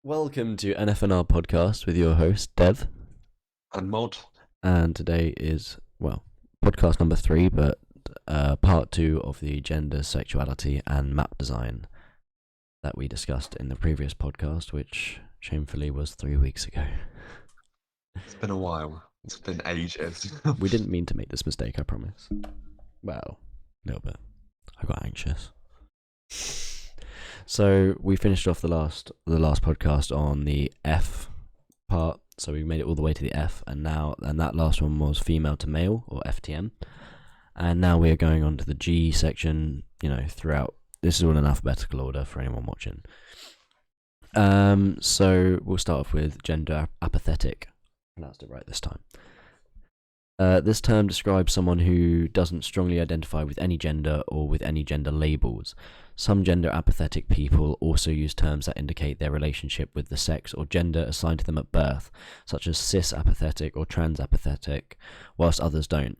Welcome to NFNR podcast with your host Dev, And mod. and today is podcast number 3, but part 2 of the gender, sexuality, and map design that we discussed in the previous podcast, which shamefully was 3 weeks ago. It's been a while. It's been ages. We didn't mean to make this mistake, I promise. Well, a little bit. I got anxious. So we finished off the last podcast on the F part. So we made it all the way to the F, and that last one was female to male, or FTM. And now we are going on to the G section. Throughout. This is all in alphabetical order for anyone watching. So we'll start off with gender apathetic. Pronounced it right this time. This term describes someone who doesn't strongly identify with any gender or with any gender labels. Some gender apathetic people also use terms that indicate their relationship with the sex or gender assigned to them at birth, such as cis apathetic or trans apathetic, whilst others don't.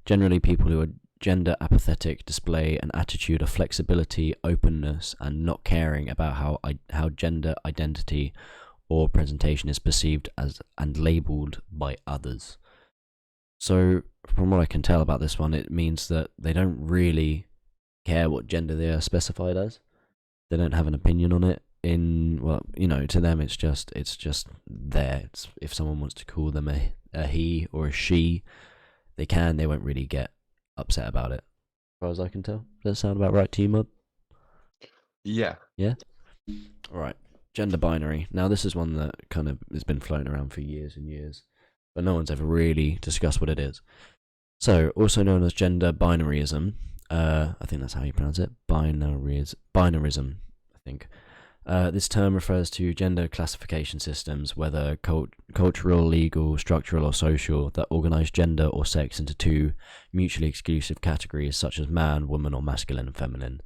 Generally, people who are gender apathetic display an attitude of flexibility, openness, and not caring about how gender identity or presentation is perceived as and labelled by others. So, from what I can tell about this one, it means that they don't really care what gender they are specified as. They don't have an opinion on it. To them, it's just there. If someone wants to call them a he or a she, they can. They won't really get upset about it, as far as I can tell. Does that sound about right to you, Mod? Yeah. Yeah? Alright. Gender binary. Now, this is one that kind of has been floating around for years and years, but no one's ever really discussed what it is. So, also known as gender binaryism, I think that's how you pronounce it, binarism, I think. This term refers to gender classification systems, whether cultural, legal, structural, or social, that organise gender or sex into two mutually exclusive categories, such as man, woman, or masculine and feminine.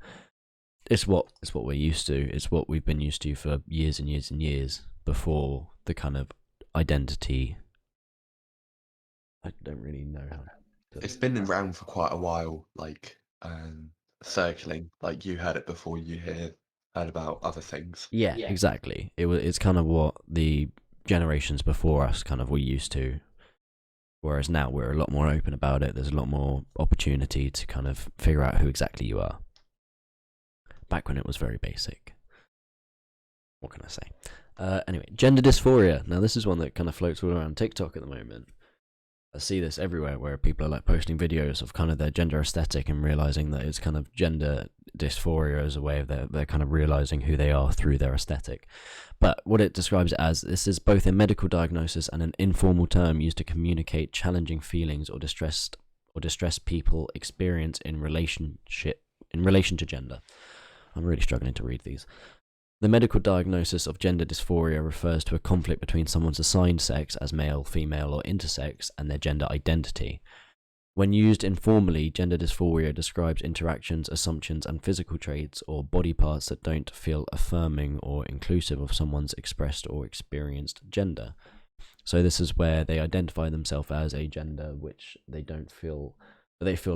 It's what we're used to. It's what we've been used to for years and years and years before the kind of identity. I don't really know how. It's been around for quite a while, circling. Like you heard it before you heard about other things. Yeah, exactly. It's kind of what the generations before us kind of were used to. Whereas now we're a lot more open about it. There's a lot more opportunity to kind of figure out who exactly you are. Back when it was very basic. What can I say? Anyway, gender dysphoria. Now this is one that kind of floats all around TikTok at the moment. I see this everywhere where people are like posting videos of kind of their gender aesthetic and realizing that it's kind of gender dysphoria as a way of they're kind of realizing who they are through their aesthetic. But what it describes it as, this is both a medical diagnosis and an informal term used to communicate challenging feelings or distress people experience in relation to gender. I'm really struggling to read these. The medical diagnosis of gender dysphoria refers to a conflict between someone's assigned sex as male, female, or intersex and their gender identity. When used informally, gender dysphoria describes interactions, assumptions, and physical traits or body parts that don't feel affirming or inclusive of someone's expressed or experienced gender. So this is where they identify themselves as a gender which they feel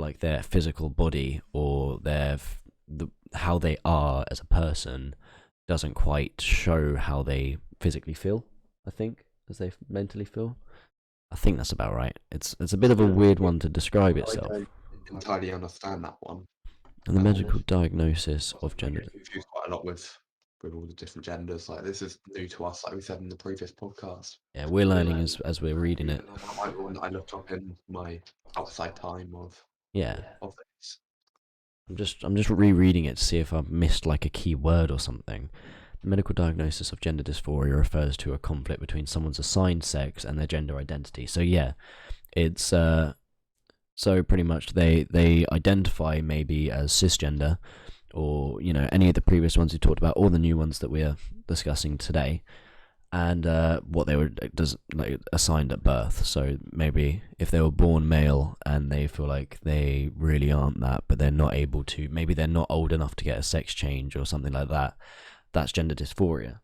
like their physical body or how they are as a person doesn't quite show how they physically feel, I think, as they mentally feel. I think that's about right. It's a bit of a weird one to describe itself. I don't entirely understand that one. And the medical diagnosis of gender. I get confused quite a lot with all the different genders. Like this is new to us, like we said in the previous podcast. Yeah, we're learning as we're reading it. I looked up in my outside time of this. I'm just rereading it to see if I've missed like a key word or something. The medical diagnosis of gender dysphoria refers to a conflict between someone's assigned sex and their gender identity. So yeah, it's so pretty much they identify maybe as cisgender, or any of the previous ones we talked about, or the new ones that we're discussing today, and what they were assigned at birth. So maybe if they were born male and they feel like they really aren't that, but they're not able to, maybe they're not old enough to get a sex change or something like that, that's gender dysphoria.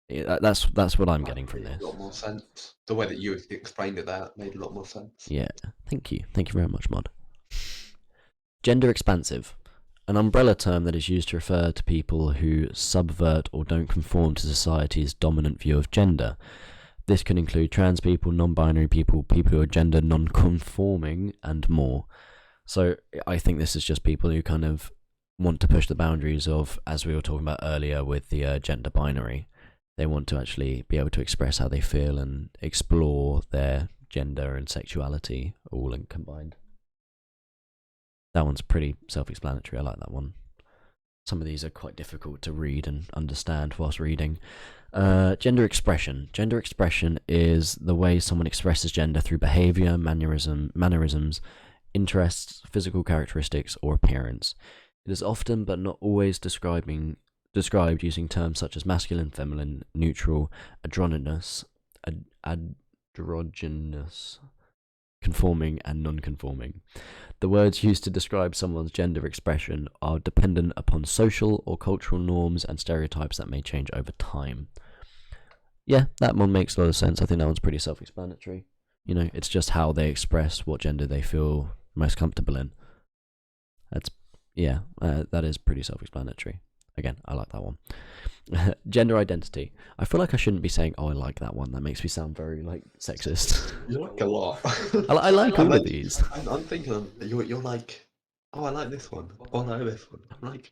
Yeah, that's what I'm getting from this. A lot more sense. The way that you explained it there made a lot more sense. Yeah, thank you very much, Mod. Gender expansive. An umbrella term that is used to refer to people who subvert or don't conform to society's dominant view of gender. This can include trans people, non-binary people, people who are gender non-conforming, and more. So I think this is just people who kind of want to push the boundaries of, as we were talking about earlier with the gender binary. They want to actually be able to express how they feel and explore their gender and sexuality all in combined. That one's pretty self-explanatory. I like that one. Some of these are quite difficult to read and understand whilst reading. Gender expression. Gender expression is the way someone expresses gender through behaviour, mannerisms, interests, physical characteristics, or appearance. It is often, but not always, described using terms such as masculine, feminine, neutral, androgynous, conforming, and non-conforming. The words used to describe someone's gender expression are dependent upon social or cultural norms and stereotypes that may change over time. Yeah, that one makes a lot of sense. I think that one's pretty self-explanatory. You know, it's just how they express what gender they feel most comfortable in. That is pretty self-explanatory. Again, I like that one. Gender identity. I feel like I shouldn't be saying, "Oh, I like that one." That makes me sound very like sexist. You like a lot. I like all of these. I'm thinking you're like, oh, I like this one. Oh, I like this one. I'm like,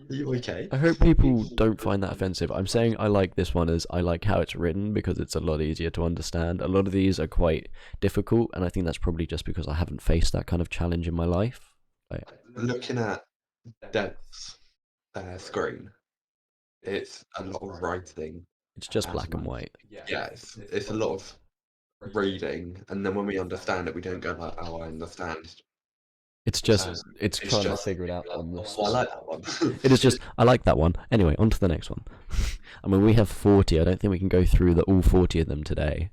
are you okay? I hope people don't find that offensive. I'm saying I like this one as I like how it's written because it's a lot easier to understand. A lot of these are quite difficult, and I think that's probably just because I haven't faced that kind of challenge in my life. Looking at Deb's screen, it's a lot of writing. It's just black and white. Yeah, it's a lot of reading, and then when we understand it, we don't go like, "Oh, I understand." It's just it's trying to figure it out on this. Oh, I like that one. It is just I like that one. Anyway, on to the next one. I mean, we have 40. I don't think we can go through all 40 of them today.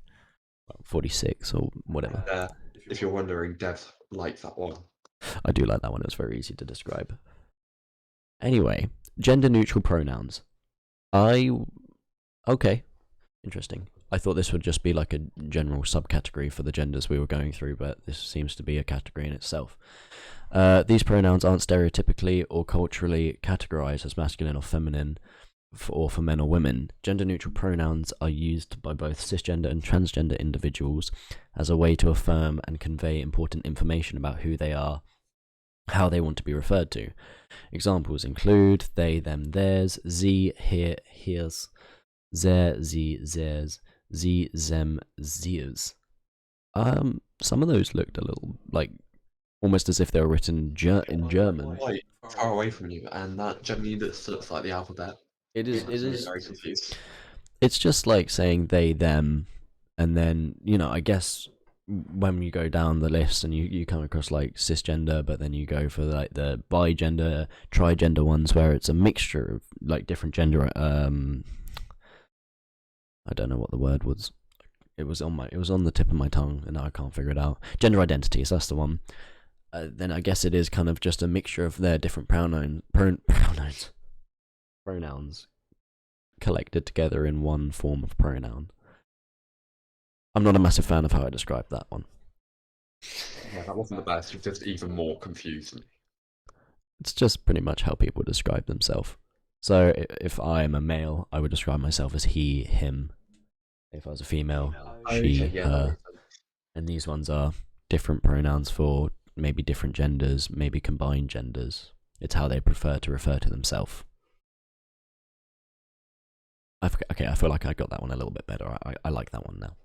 46 or whatever. If you're wondering, Dev likes that one. I do like that one. It was very easy to describe. Anyway, gender neutral pronouns. Okay, interesting. I thought this would just be like a general subcategory for the genders we were going through, but this seems to be a category in itself. These pronouns aren't stereotypically or culturally categorized as masculine or feminine for men or women. Gender neutral pronouns are used by both cisgender and transgender individuals as a way to affirm and convey important information about who they are, how they want to be referred to. Examples include they, them, theirs, sie, her, hers, sehr, sie, theirs, sie, them, theirs. Some of those looked a little like almost as if they were written in German. Quite far away from you, and that generally looks like the alphabet. It is very confused. It's just like saying they, them, and then, you know, I guess when you go down the list and you come across like cisgender, but then you go for like the bigender, trigender ones where it's a mixture of like different gender. I don't know what the word was. It was on the tip of my tongue, and now I can't figure it out. Gender identities, that's the one. Then I guess it is kind of just a mixture of their different pronouns collected together in one form of pronoun. I'm not a massive fan of how I described that one. Yeah, that wasn't the best. It's just even more confusing. It's just pretty much how people describe themselves. So if I am a male, I would describe myself as he, him. If I was a female, she, her. And these ones are different pronouns for maybe different genders, maybe combined genders. It's how they prefer to refer to themselves. Okay, I feel like I got that one a little bit better. I like that one now.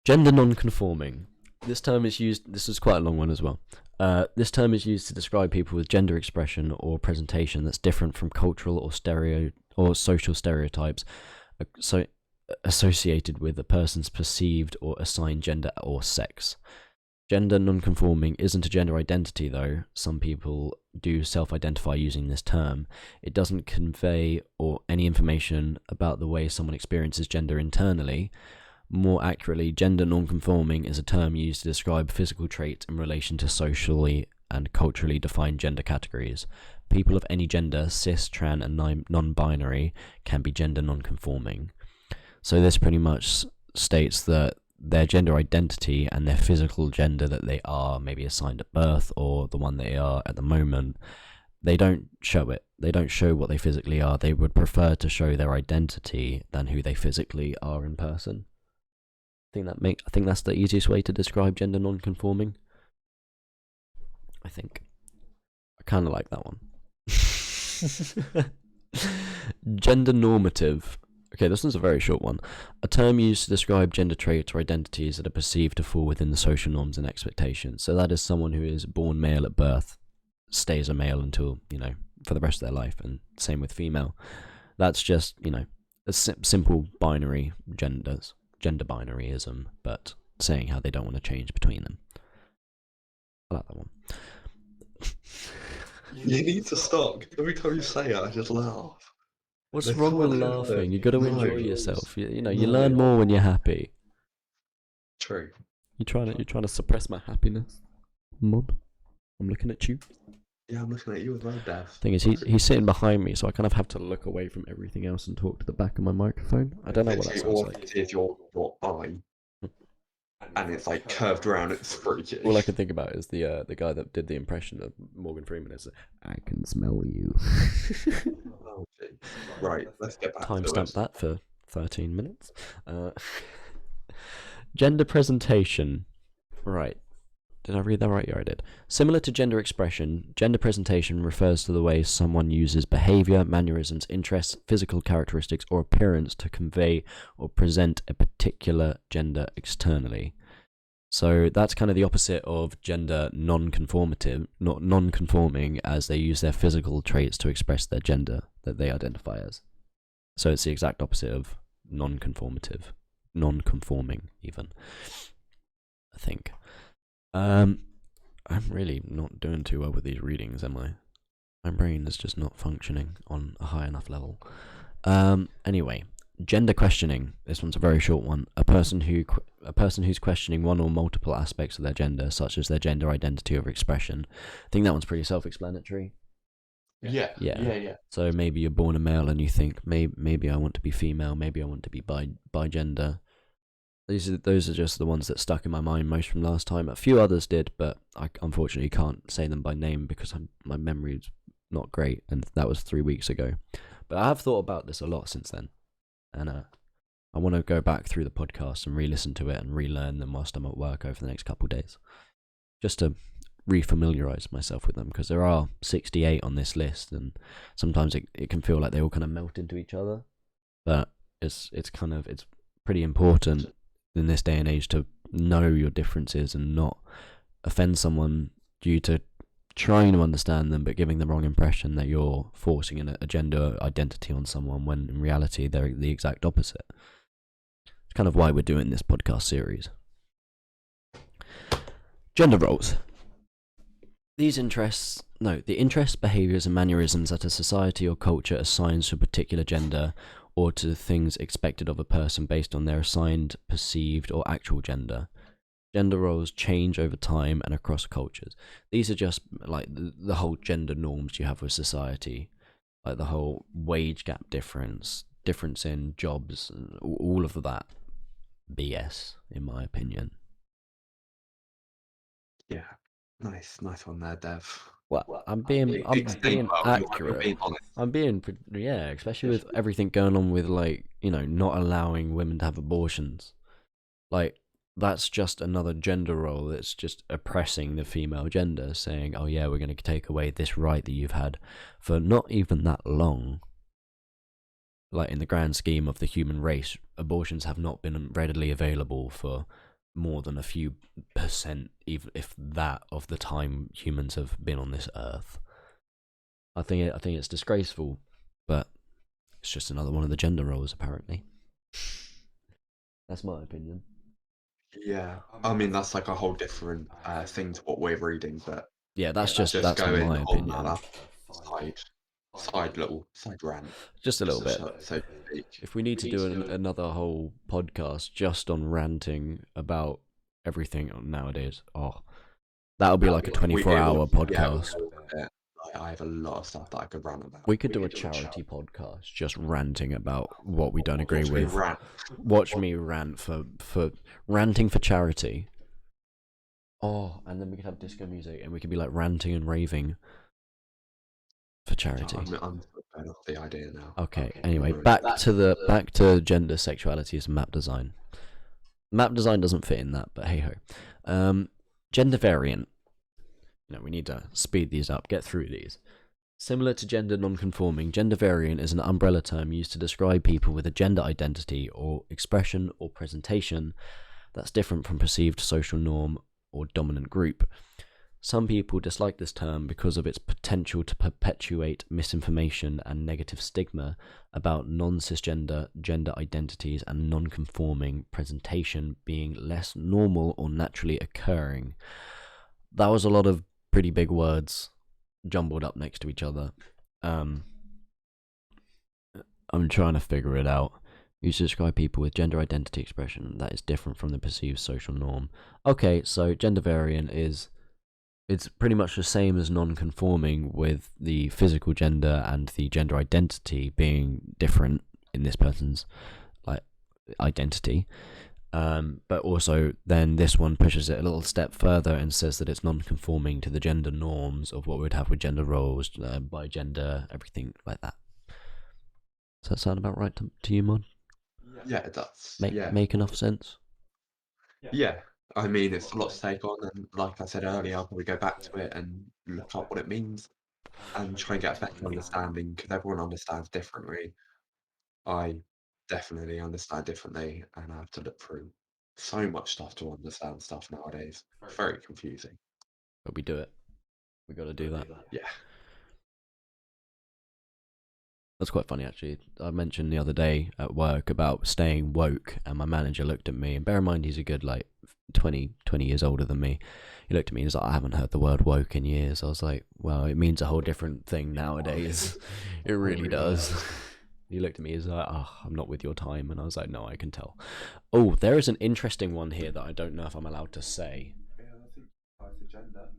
Gender non-conforming. This term is used. This is quite a long one as well. This term is used to describe people with gender expression or presentation that's different from cultural or social stereotypes associated with a person's perceived or assigned gender or sex. Gender non-conforming isn't a gender identity, though. Some people do self-identify using this term. It doesn't convey any information about the way someone experiences gender internally. More accurately, gender non-conforming is a term used to describe physical traits in relation to socially and culturally defined gender categories. People of any gender, cis, trans, and non-binary, can be gender non-conforming. So this pretty much states that their gender identity and their physical gender that they are maybe assigned at birth or the one they are at the moment they don't show it. They don't show what they physically are. They would prefer to show their identity than who they physically are in person. I think that's the easiest way to describe gender non-conforming. I think. I kind of like that one. Gender normative. Okay, this one's a very short one. A term used to describe gender traits or identities that are perceived to fall within the social norms and expectations. So that is someone who is born male at birth, stays a male until, for the rest of their life, and same with female. That's just, a simple binary gender binaryism, but saying how they don't want to change between them. I like that one. You need to stop. Every time you say it, I just laugh. What's wrong with laughing? You got to enjoy yourself. You learn more when you're happy. True. You're trying to suppress my happiness, Mod. I'm looking at you. Yeah, I'm looking at you as well, Dev. Thing is, he's sitting behind me, so I kind of have to look away from everything else and talk to the back of my microphone. I don't know what that sounds like. If your eye, and it's like curved around, it's freaky. All I can think about is the guy that did the impression of Morgan Freeman. Is I can smell you. Oh, right, let's get back to it. Timestamp that for 13 minutes. Gender presentation. Right. Did I read that right? Yeah, I did. Similar to gender expression, gender presentation refers to the way someone uses behavior, mannerisms, interests, physical characteristics, or appearance to convey or present a particular gender externally. So that's kind of the opposite of gender non-conforming, as they use their physical traits to express their gender that they identify as. So it's the exact opposite of non-conforming even, I think. I'm really not doing too well with these readings, am I? My brain is just not functioning on a high enough level. Anyway, gender questioning. This one's a very short one. A person who's questioning one or multiple aspects of their gender, such as their gender identity or expression. I think that one's pretty self-explanatory. Yeah. So maybe you're born a male and you think maybe I want to be female, maybe I want to be bi-gender. Those are just the ones that stuck in my mind most from last time. A few others did, but I unfortunately can't say them by name because my memory's not great, and that was 3 weeks ago. But I have thought about this a lot since then, and I want to go back through the podcast and re-listen to it and relearn them whilst I'm at work over the next couple of days, just to re-familiarise myself with them, because there are 68 on this list, and sometimes it can feel like they all kind of melt into each other. But it's pretty important in this day and age to know your differences and not offend someone due to trying to understand them but giving the wrong impression that you're forcing a gender identity on someone when in reality they're the exact opposite. It's kind of why we're doing this podcast series. Gender roles. The interests, behaviours and mannerisms that a society or culture assigns to a particular gender or to things expected of a person based on their assigned, perceived, or actual gender. Gender roles change over time and across cultures. These are just like the whole gender norms you have with society, like the whole wage gap difference in jobs, all of that BS, in my opinion. Yeah, nice one there, Dev. Well, I'm being accurate. Especially with everything going on with not allowing women to have abortions. Like, that's just another gender role that's just oppressing the female gender, saying, oh yeah, we're going to take away this right that you've had for not even that long. Like, in the grand scheme of the human race, abortions have not been readily available for more than a few percent, even if that, of the time humans have been on this earth. I think it's disgraceful, but it's just another one of the gender roles, apparently. That's my opinion. Yeah, I mean that's like a whole different thing to what we're reading, but yeah, that's my opinion. Side rant. Just a little bit. So if we need to do another whole podcast just on ranting about everything nowadays, that'll be like a 24-hour podcast. I have a lot of stuff that I could rant about. We could do a charity podcast just ranting about what we don't agree with. Watch me rant for ranting for charity. And then we could have disco music and we could be like ranting and raving. for charity. I'm sort of going off the idea now. Okay. Anyway, Sorry. back to gender, sexualities, and map design. Map design doesn't fit in that, but hey ho. Gender variant. We need to speed these up, get through these. Similar to gender non-conforming, gender variant is an umbrella term used to describe people with a gender identity or expression or presentation that's different from perceived social norm or dominant group. Some people dislike this term because of its potential to perpetuate misinformation and negative stigma about non-cisgender gender identities and non-conforming presentation being less normal or naturally occurring. That was a lot of pretty big words jumbled up next to each other. I'm trying to figure it out. You describe people with gender identity expression that is different from the perceived social norm. Okay, so gender variant it's pretty much the same as non-conforming, with the physical gender and the gender identity being different in this person's identity. But also then this one pushes it a little step further and says that it's non-conforming to the gender norms of what we'd have with gender roles, by gender, everything like that. Does that sound about right to you, Mon? Yeah, it does. Make enough sense? Yeah. I mean, it's a lot to take on, and like I said earlier, I'll probably go back to it and look up what it means and try and get a better understanding, because everyone understands differently. I definitely understand differently, and I have to look through so much stuff to understand stuff nowadays. Very confusing. But we do it. We got to do that. Yeah. That's quite funny, actually. I mentioned the other day at work about staying woke, and my manager looked at me, and bear in mind he's a good 20 years older than me. He looked at me and was like, I haven't heard the word woke in years. I was like, well, it means a whole different thing nowadays. It really does. He looked at me and was like, oh, I'm not with your time. And I was like, no, I can tell. Oh, there is an interesting one here that I don't know if I'm allowed to say. Yeah, I think it's a gender.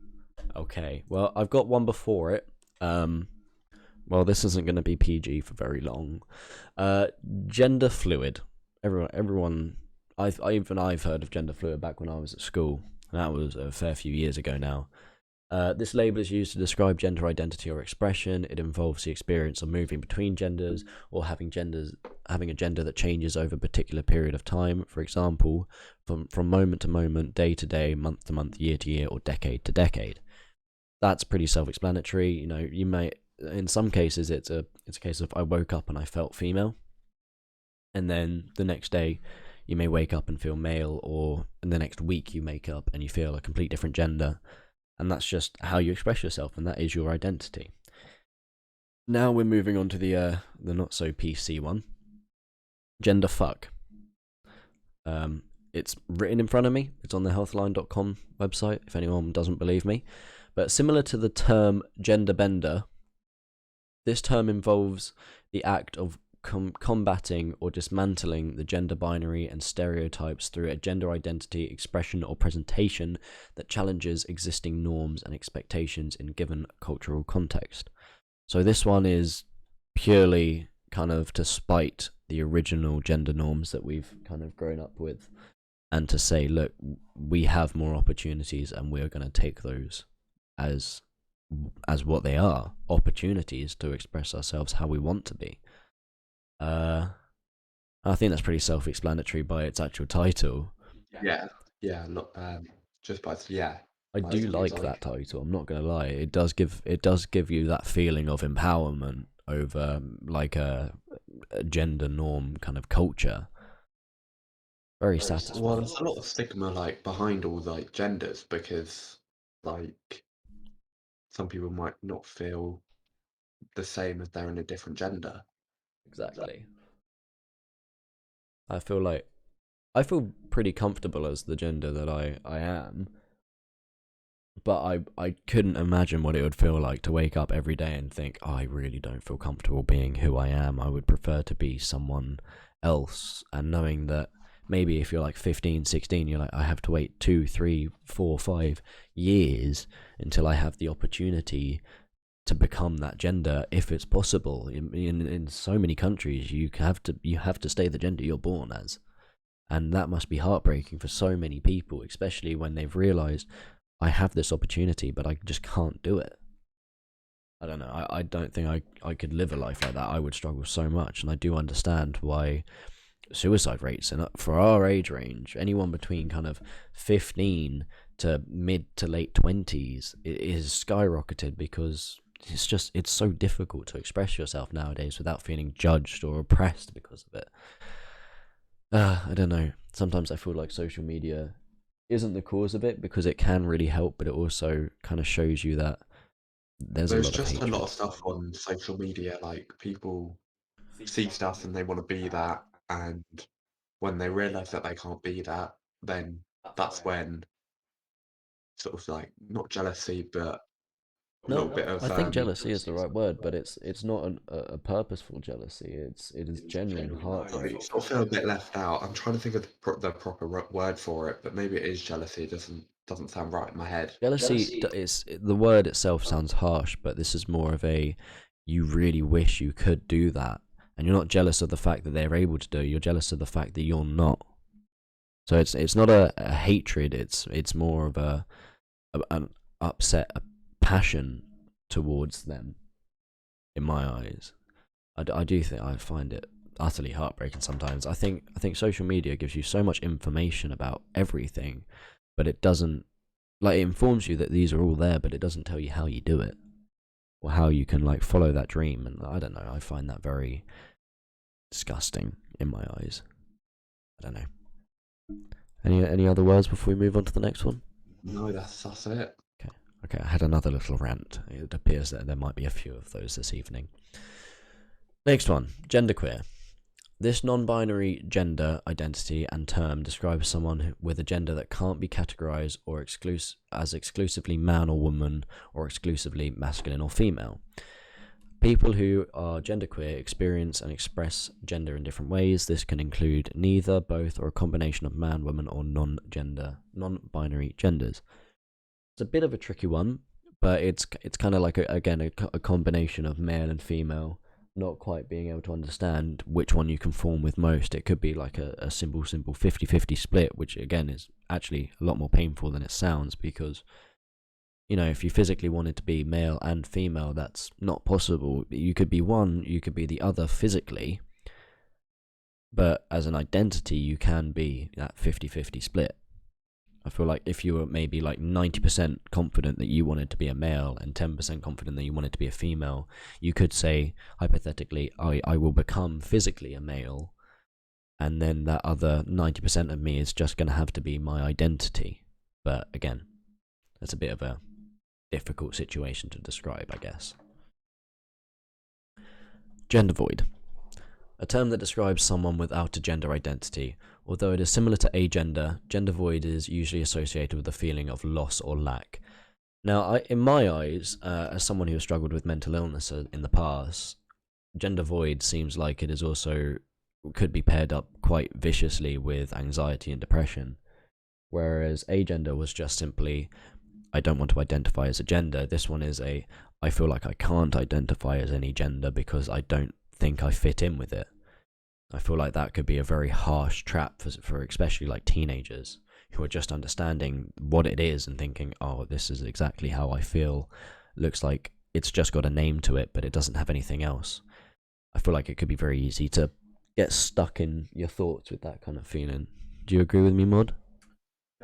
Okay, well, I've got one before it. Well, this isn't going to be PG for very long. Gender fluid. Everyone, I've heard of gender fluid back when I was at school. That was a fair few years ago now. This label is used to describe gender identity or expression. It involves the experience of moving between genders or having a gender that changes over a particular period of time. For example, from moment to moment, day to day, month to month, year to year, or decade to decade. That's pretty self-explanatory. You may, in some cases, it's a case of I woke up and I felt female, and then the next day you may wake up and feel male, or in the next week you wake up and you feel a complete different gender, and that's just how you express yourself, and that is your identity. Now we're moving on to the not so PC one, gender fuck. It's written in front of me. It's on the healthline.com website if anyone doesn't believe me. But similar to the term gender bender, this term involves the act of combating or dismantling the gender binary and stereotypes through a gender identity, expression, or presentation that challenges existing norms and expectations in given cultural context. So this one is purely kind of to spite the original gender norms that we've kind of grown up with, and to say, look, we have more opportunities and we're going to take those as what they are, opportunities to express ourselves how we want to be. I think that's pretty self-explanatory by its actual title. Yeah. Look, just by I do like that title. I'm not gonna lie. It does give you that feeling of empowerment over a gender norm kind of culture. Very satisfying. Well, there's a lot of stigma behind all genders, because some people might not feel the same if they're in a different gender. Exactly. I feel pretty comfortable as the gender that I am, but I couldn't imagine what it would feel like to wake up every day and think, oh, I really don't feel comfortable being who I am. I would prefer to be someone else, and knowing that maybe if you're 15, 16, you're I have to wait 2, 3, 4, 5 years until I have the opportunity to become that gender, if it's possible. In so many countries, you have to stay the gender you're born as, and that must be heartbreaking for so many people, especially when they've realized I have this opportunity but I just can't do it. I don't know. I don't think I could live a life like that. I would struggle so much, and I do understand why suicide rates and for our age range, anyone between kind of 15 to mid to late 20s, it is skyrocketed because it's so difficult to express yourself nowadays without feeling judged or oppressed because of it. I don't know. Sometimes I feel like social media isn't the cause of it because it can really help, but it also kind of shows you that there's a There's lot of just a lot hatred. of stuff on social media, like, people see stuff and they wanna be that, and when they realise that they can't be that, then that's when sort of like, not jealousy, but a little No, bit I of, think jealousy is the right word, but it's not a purposeful jealousy. It is genuine you heartbreak. sort of feel a bit left out. I'm trying to think of the proper word for it, but maybe it is jealousy. It doesn't sound right in my head. Jealousy is the word itself sounds harsh, but this is more of a you really wish you could do that, and you're not jealous of the fact that they're able to do it. You're jealous of the fact that you're not. So it's not a hatred. It's more of an upset, a passion towards them. In my eyes, I do think I find it utterly heartbreaking sometimes. I think social media gives you so much information about everything, but it doesn't like it informs you that these are all there, but it doesn't tell you how you do it or how you can like follow that dream. And I don't know. I find that very disgusting in my eyes. I don't know. Any other words before we move on to the next one? No, that's it. Okay. Okay. I had another little rant. It appears that there might be a few of those this evening. Next one. Genderqueer. This non binary gender identity and term describes someone with a gender that can't be categorized or as exclusively man or woman or exclusively masculine or female. People who are genderqueer experience and express gender in different ways. This can include neither, both, or a combination of man, woman, or non binary genders. It's a bit of a tricky one, but it's kind of like a combination of male and female, not quite being able to understand which one you conform with most. It could be like a simple 50-50 split, which again is actually a lot more painful than it sounds because if you physically wanted to be male and female, that's not possible. You could be one, you could be the other physically, but as an identity, you can be that 50-50 split. I feel like if you were maybe like 90% confident that you wanted to be a male and 10% confident that you wanted to be a female, you could say, hypothetically, I will become physically a male, and then that other 90% of me is just going to have to be my identity. But again, that's a bit of a difficult situation to describe, I guess. Gender void. A term that describes someone without a gender identity. Although it is similar to agender, gender void is usually associated with a feeling of loss or lack. Now, in my eyes, as someone who has struggled with mental illness in the past, gender void seems like it is also could be paired up quite viciously with anxiety and depression. Whereas agender was just simply, I don't want to identify as a gender. This one is I feel like I can't identify as any gender because I don't think I fit in with it. I feel like that could be a very harsh trap for especially like teenagers who are just understanding what it is and thinking, oh, this is exactly how I feel. Looks like it's just got a name to it, but it doesn't have anything else. I feel like it could be very easy to get stuck in your thoughts with that kind of feeling. Do you agree with me, Mod?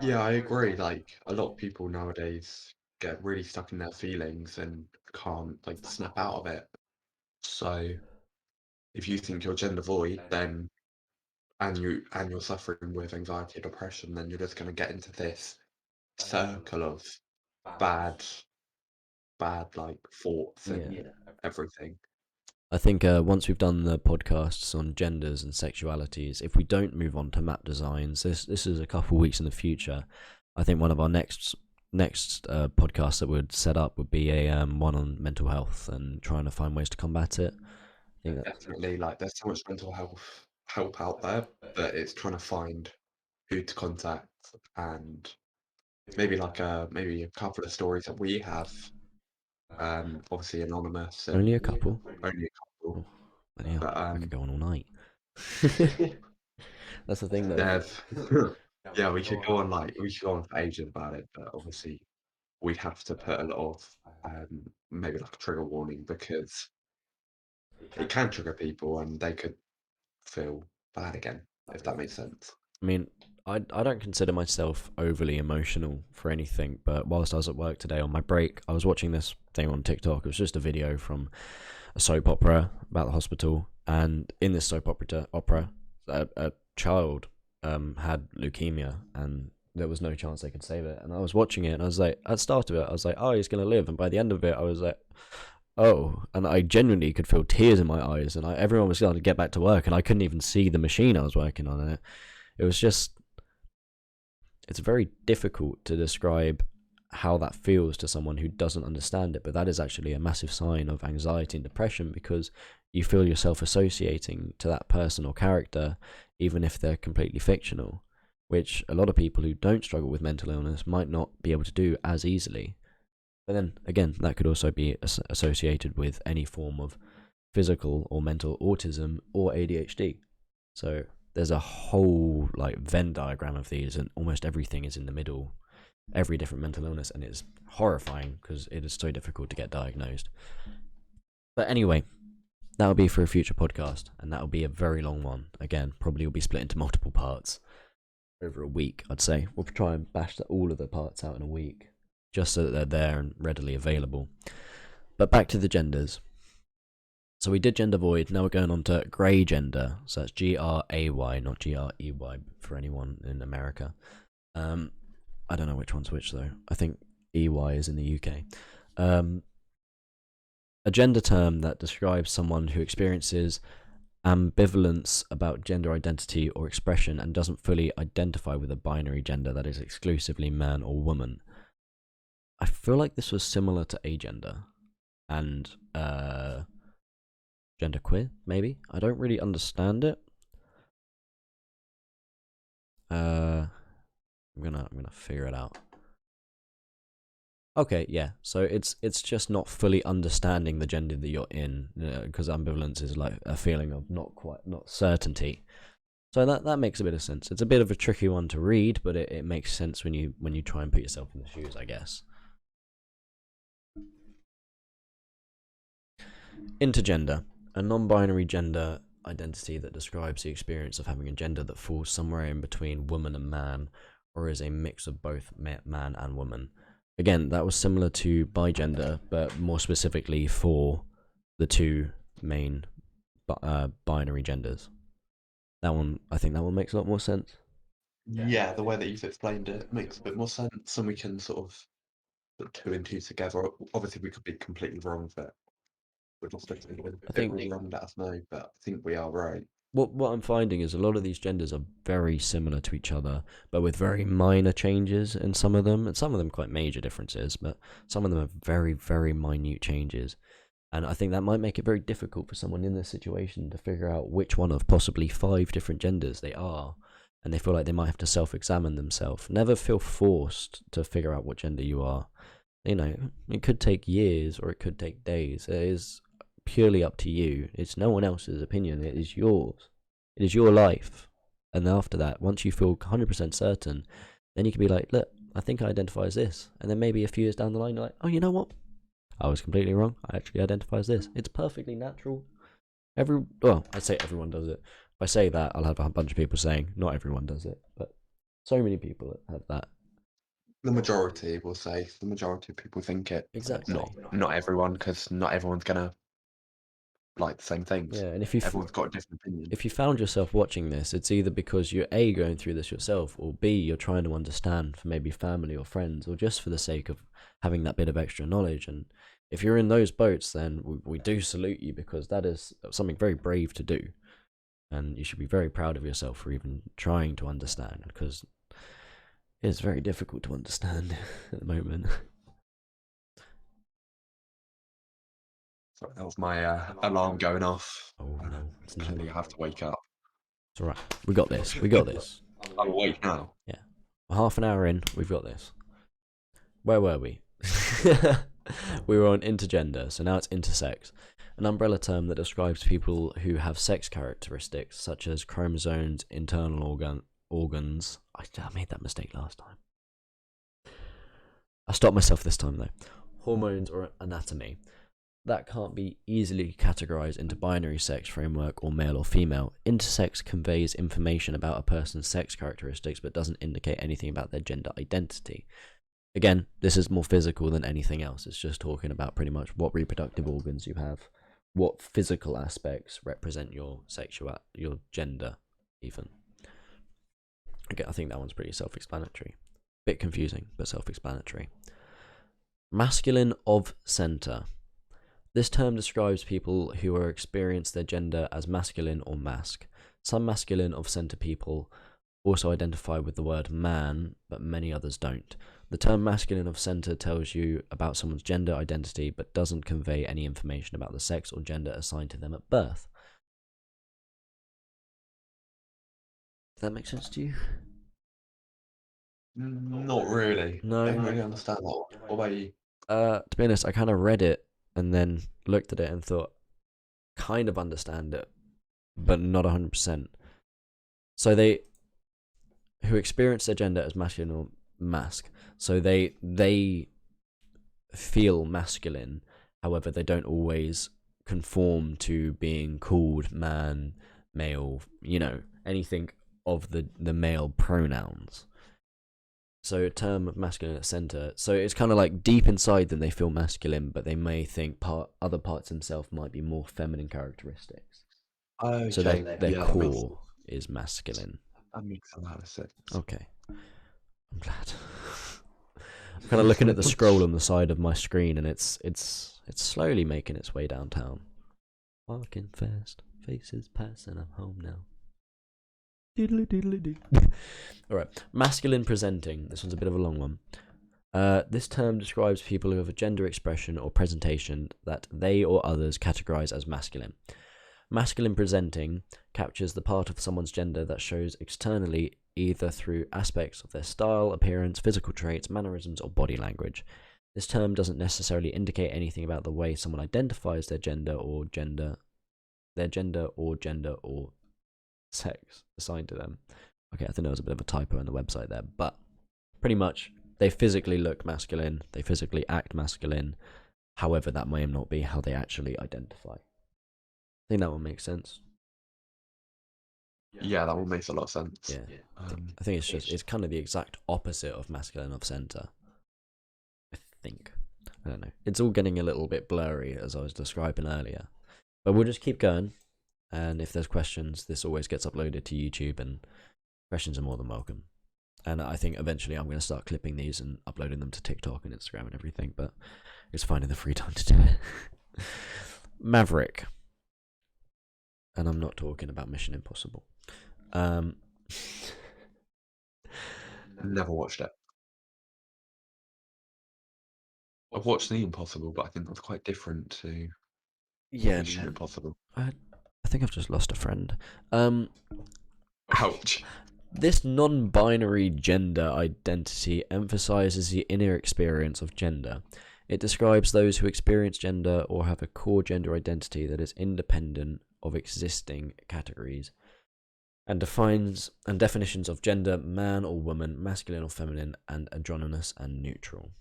Yeah, I agree. Like, a lot of people nowadays get really stuck in their feelings and can't like snap out of it. So if you think you're gender void, then and you're suffering with anxiety or depression, then you're just going to get into this circle of bad like thoughts Yeah. and everything. I think once we've done the podcasts on genders and sexualities, if we don't move on to map designs, this is a couple of weeks in the future. I think one of our next podcasts that we'd set up would be a one on mental health and trying to find ways to combat it. I think that Definitely, like there's so much mental health help out there, but it's trying to find who to contact and maybe a couple of stories that we have, obviously anonymous only and a couple. only a couple, Oh, bloody hell, but I could go on all night. That's the thing, though. Dev. Yeah, we could go on for ages about it, but obviously we'd have to put a lot of maybe like a trigger warning, because it can trigger people and they could feel bad again, if that makes sense. I mean, I don't consider myself overly emotional for anything, but whilst I was at work today on my break, I was watching this thing on TikTok. It was just a video from a soap opera about the hospital, and in this soap opera, a child had leukemia, and there was no chance they could save it. And I was watching it, and I was like, at the start of it, I was like, oh, he's gonna live, and by the end of it, I was like, oh, and I genuinely could feel tears in my eyes, and everyone was starting to get back to work, and I couldn't even see the machine I was working on, and it was just, it's very difficult to describe how that feels to someone who doesn't understand it, but that is actually a massive sign of anxiety and depression, because you feel yourself associating to that person or character, even if they're completely fictional, which a lot of people who don't struggle with mental illness might not be able to do as easily. But then again, that could also be associated with any form of physical or mental autism or ADHD. So there's a whole like Venn diagram of these, and almost everything is in the middle, every different mental illness, and it's horrifying because it is so difficult to get diagnosed. But anyway, that'll be for a future podcast, and that'll be a very long one. Again, probably will be split into multiple parts over a week, I'd say. We'll try and bash all of the parts out in a week, just so that they're there and readily available. But back to the genders. So we did gender void, now we're going on to grey gender. So that's G-R-A-Y, not G-R-E-Y for anyone in America. I don't know which one's which though. I think EY is in the UK. A gender term that describes someone who experiences ambivalence about gender identity or expression and doesn't fully identify with a binary gender that is exclusively man or woman. I feel like this was similar to agender and genderqueer, maybe. I don't really understand it. I'm gonna figure it out. Okay, yeah. So it's just not fully understanding the gender that you're in, because ambivalence is like a feeling of not certainty. So that makes a bit of sense. It's a bit of a tricky one to read, but it makes sense when you try and put yourself in the shoes, I guess. Intergender, a non-binary gender identity that describes the experience of having a gender that falls somewhere in between woman and man, or is a mix of both man and woman. Again, that was similar to bigender, but more specifically for the two main binary genders. I think that one makes a lot more sense. Yeah, the way that you've explained it makes a bit more sense, and we can sort of put two and two together. Obviously, we could be completely wrong with it. We're just listening with a bit wrong, let us know, but I think we are right. What I'm finding is a lot of these genders are very similar to each other, but with very minor changes in some of them, and some of them quite major differences, but some of them are very, very minute changes. And I think that might make it very difficult for someone in this situation to figure out which one of possibly 5 different genders they are, and they feel like they might have to self-examine themselves. Never feel forced to figure out what gender you are. You know, it could take years or it could take days. It is purely up to you. It's no one else's opinion. It is yours. It is your life. And after that, once you feel 100% certain, then you can be like, look, I think I identify as this. And then maybe a few years down the line, you're like, oh, you know what? I was completely wrong. I actually identify as this. It's perfectly natural. I say everyone does it. If I say that, I'll have a bunch of people saying not everyone does it. But so many people have that. The majority will say. The majority of people think it. Exactly. Not everyone, because not everyone's gonna like the same things. Yeah, and everyone's got a different opinion. If you found yourself watching this, it's either because you're A, going through this yourself, or B, you're trying to understand for maybe family or friends, or just for the sake of having that bit of extra knowledge. And if you're in those boats, then we do salute you, because that is something very brave to do. And you should be very proud of yourself for even trying to understand, because it's very difficult to understand at the moment. Sorry, that was my alarm going off. Oh no, Clearly I have to wake up. It's alright. We got this. We got this. I'm awake now. Yeah. Half an hour in, we've got this. Where were we? We were on intergender, so now it's intersex, an umbrella term that describes people who have sex characteristics such as chromosomes, internal organs. I made that mistake last time. I stopped myself this time though. hormones, or anatomy. That can't be easily categorized into binary sex framework or male or female. Intersex conveys information about a person's sex characteristics but doesn't indicate anything about their gender identity. Again, this is more physical than anything else. It's just talking about pretty much what reproductive organs you have, what physical aspects represent your your gender, even. Again, I think that one's pretty self-explanatory. Bit confusing, but self-explanatory. Masculine of center. This term describes people who experience their gender as masculine or masc. Some masculine of center people also identify with the word man, but many others don't. The term masculine of center tells you about someone's gender identity, but doesn't convey any information about the sex or gender assigned to them at birth. Does that make sense to you? Not really. No. Don't really understand that. What about you? To be honest, I kind of read it and then looked at it and thought, kind of understand it, but not 100%. So they, who experience their gender as masculine or masc, so they feel masculine, however, they don't always conform to being called man, male, anything of the male pronouns. So a term of masculine at center. So it's kind of like deep inside them they feel masculine, but they may think other parts of themselves might be more feminine characteristics. Okay. So their core is masculine. That makes a lot of sense. Okay. I'm glad. I'm kind of looking at the scroll on the side of my screen, and it's slowly making its way downtown. Walking fast, faces pass, and I'm home now. Doodly doodly doo. Alright, masculine presenting. This one's a bit of a long one. This term describes people who have a gender expression or presentation that they or others categorize as masculine. Masculine presenting captures the part of someone's gender that shows externally, either through aspects of their style, appearance, physical traits, mannerisms, or body language. This term doesn't necessarily indicate anything about the way someone identifies their gender or sex assigned to them. Okay, I think there was a bit of a typo on the website there, but pretty much they physically look masculine, they physically act masculine, however that may not be how they actually identify. I think that one makes sense. Yeah, that one makes a lot of sense. Yeah, I think it's kind of the exact opposite of masculine of center. I think. I don't know. It's all getting a little bit blurry as I was describing earlier, but we'll just keep going. And if there's questions, this always gets uploaded to YouTube, and questions are more than welcome. And I think eventually I'm going to start clipping these and uploading them to TikTok and Instagram and everything, but it's finding the free time to do it. Maverick. And I'm not talking about Mission Impossible. Never watched it. I've watched The Impossible, but I think that's quite different to Mission Impossible. I think I've just lost a friend. Ouch. This non-binary gender identity emphasizes the inner experience of gender. It describes those who experience gender or have a core gender identity that is independent of existing categories, and definitions of gender: man or woman, masculine or feminine, and androgynous and neutral.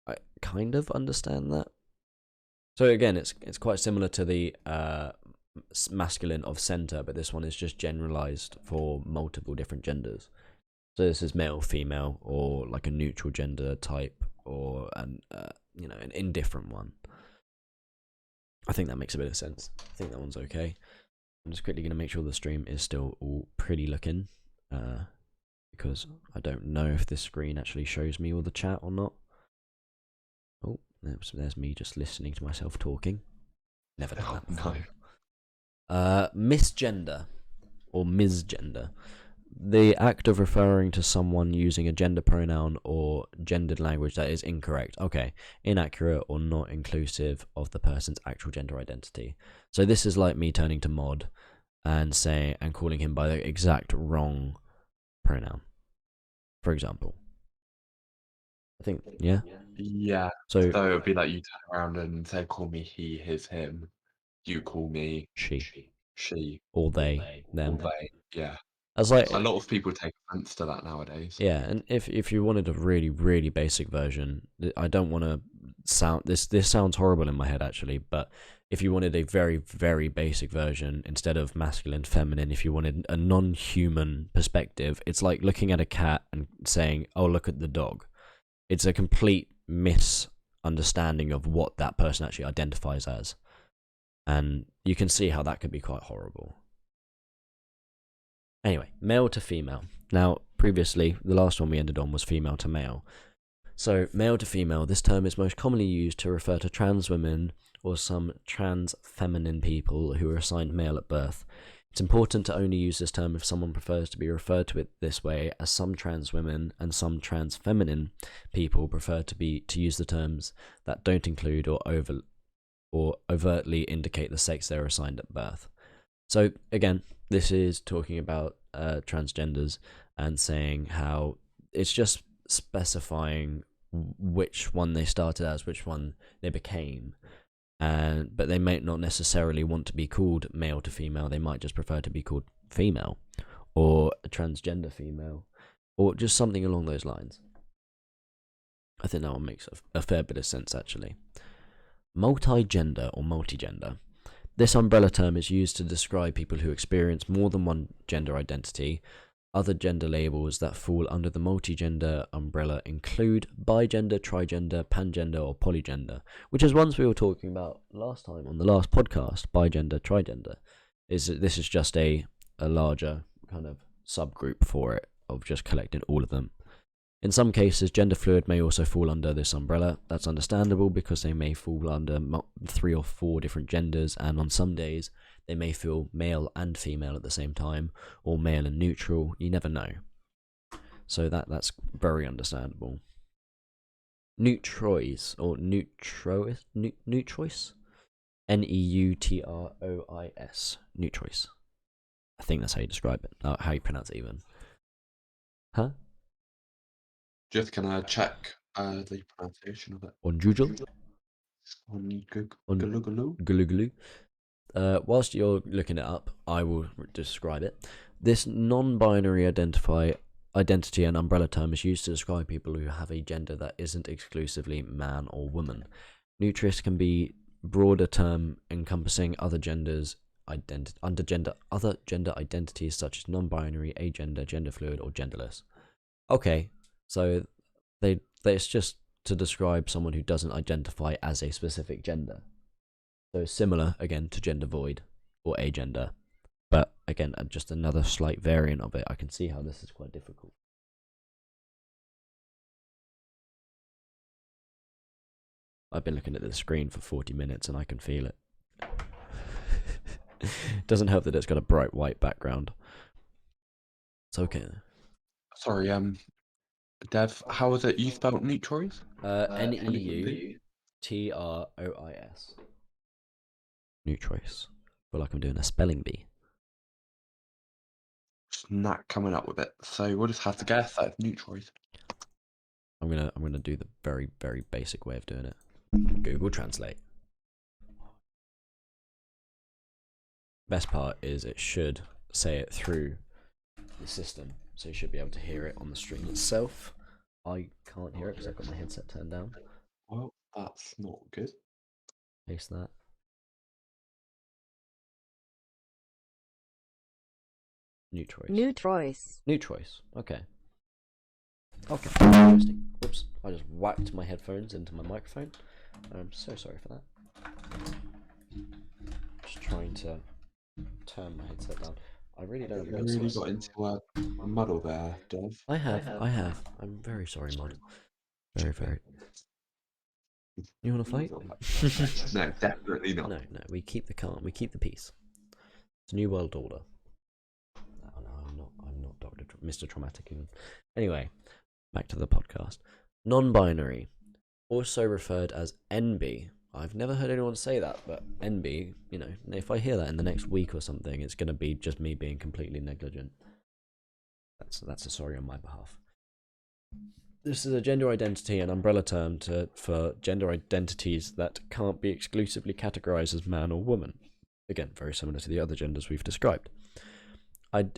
I kind of understand that. So again, it's quite similar to the masculine of center, but this one is just generalized for multiple different genders. So this is male, female, or like a neutral gender type, or an indifferent one. I think that makes a bit of sense. I think that one's okay. I'm just quickly going to make sure the stream is still all pretty looking, because I don't know if this screen actually shows me all the chat or not. Oh, there's me just listening to myself talking. Never done that before. No. Misgender or misgender. The act of referring to someone using a gender pronoun or gendered language that is incorrect, inaccurate or not inclusive of the person's actual gender identity. So this is like me turning to Mod and calling him by the exact wrong pronoun, for example. I think, yeah? Yeah. So it would be like you turn around and say, call me he, his, him. You call me she. She. Or they, them. Or they, yeah. As like, A lot of people take offense to that nowadays. yeah, and if you wanted a really really basic version, I don't want to sound this sounds horrible in my head actually, but if you wanted a very very basic version instead of masculine feminine, if you wanted a non-human perspective, it's like looking at a cat and saying, "Oh, look at the dog." It's a complete misunderstanding of what that person actually identifies as, and you can see how that could be quite horrible. Anyway, male to female. Now, previously, the last one we ended on was female to male. So, male to female, this term is most commonly used to refer to trans women or some trans feminine people who are assigned male at birth. It's important to only use this term if someone prefers to be referred to it this way, as some trans women and some trans feminine people prefer to use the terms that don't include or overtly indicate the sex they're assigned at birth. So again, this is talking about transgenders and saying how it's just specifying which one they started as, which one they became, but they might not necessarily want to be called male to female. They might just prefer to be called female or a transgender female or just something along those lines. I think that one makes a fair bit of sense actually. Multi-gender or multigender. This umbrella term is used to describe people who experience more than one gender identity. Other gender labels that fall under the multigender umbrella include bigender, trigender, pangender, or polygender, which is ones we were talking about last time on the last podcast. Bigender, trigender. This is just a larger kind of subgroup for it, of just collecting all of them. In some cases, gender fluid may also fall under this umbrella. That's understandable because they may fall under 3 or 4 different genders, and on some days they may feel male and female at the same time, or male and neutral. You never know. So that's very understandable. Neutrois or neutrois, Neutrois, neutrois. I think that's how you describe it. How you pronounce it even? Huh? Just gonna check the pronunciation of it. On Google? On Google. Gulu. Whilst you're looking it up, I will describe it. This non-binary identity and umbrella term is used to describe people who have a gender that isn't exclusively man or woman. Neutris can be a broader term encompassing other genders, other gender identities such as non-binary, agender, gender fluid, or genderless. Okay, so it's just to describe someone who doesn't identify as a specific gender. So similar, again, to gender void or agender. But again, just another slight variant of it. I can see how this is quite difficult. I've been looking at the screen for 40 minutes and I can feel it. Doesn't help that it's got a bright white background. It's okay. Sorry, Dev, how was it you spelled Neutrois? Neutrois. Neutrois. I feel like I'm doing a spelling bee. Just not coming up with it, so we'll just have to guess that it's Neutrois. I'm gonna do the very very basic way of doing it. Google Translate. Best part is it should say it through the system, so you should be able to hear it on the stream itself. I can't hear it because I've got my headset turned down. Well, that's not good. Paste that. Neutrois. Okay. Interesting. Whoops. I just whacked my headphones into my microphone. I'm so sorry for that. Just trying to turn my headset down. I really don't. You really got into a muddle there, Dev. I have. I'm very sorry, Mod. Very. You want to fight? No, definitely not. No. We keep the calm. We keep the peace. It's a new world order. No, I'm not Mr. Traumatic even. Anyway, back to the podcast. Non-binary, also referred as NB. I've never heard anyone say that, but NB, if I hear that in the next week or something, it's going to be just me being completely negligent. That's a sorry on my behalf. This is a gender identity and umbrella term for gender identities that can't be exclusively categorized as man or woman. Again, very similar to the other genders we've described.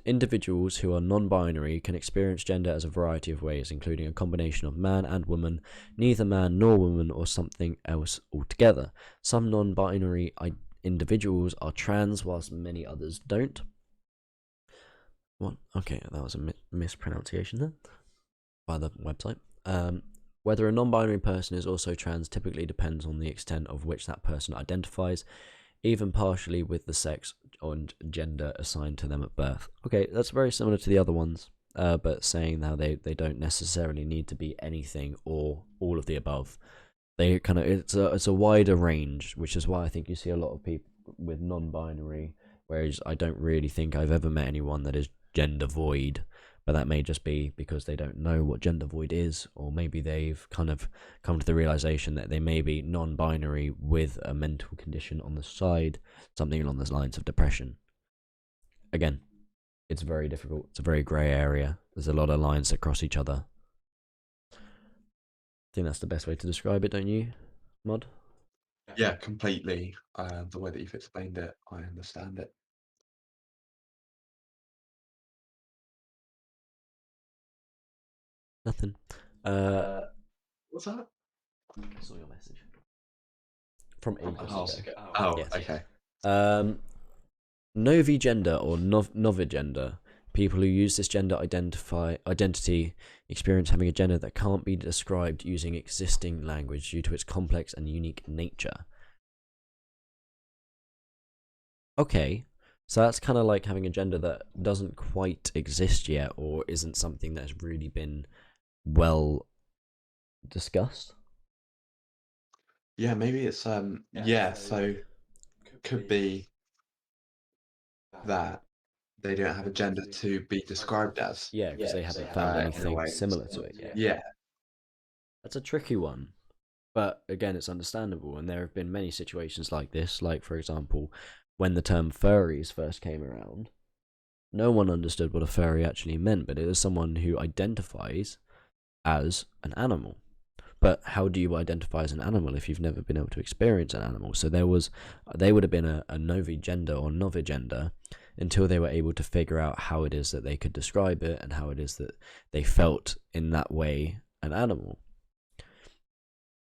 Individuals who are non-binary can experience gender as a variety of ways, including a combination of man and woman, neither man nor woman, or something else altogether. Some non-binary individuals are trans, whilst many others don't. What? Okay, that was a mispronunciation there by the website. Whether a non-binary person is also trans typically depends on the extent of which that person identifies, even partially, with the sex and gender assigned to them at birth. Okay, that's very similar to the other ones, but saying how they don't necessarily need to be anything or all of the above. They kind of it's a wider range, which is why I think you see a lot of people with non-binary, whereas I don't really think I've ever met anyone that is gender void. But that may just be because they don't know what gender void is, or maybe they've kind of come to the realization that they may be non-binary with a mental condition on the side, something along the lines of depression. Again, it's very difficult. It's a very grey area. There's a lot of lines that cross each other. I think that's the best way to describe it, don't you, Mod? Yeah, completely. The way that you've explained it, I understand it. Nothing. What's that? I saw your message from ages ago. Oh, Yes. okay. Novi gender or novigender, people who use this gender identity experience having a gender that can't be described using existing language due to its complex and unique nature. Okay, so that's kind of like having a gender that doesn't quite exist yet, or isn't something that's really been well discussed. Yeah, maybe it's yeah, so could be that they don't have a gender to be described as. Yeah, because they haven't found In a anything way. similar to it yet. Yeah. That's a tricky one. But again, it's understandable, and there have been many situations like this. Like, for example, when the term furries first came around, no one understood what a furry actually meant, but it is someone who identifies as an animal. But how do you identify as an animal if you've never been able to experience an animal? So they would have been a novi gender or novigender until they were able to figure out how it is that they could describe it and how it is that they felt in that way an animal.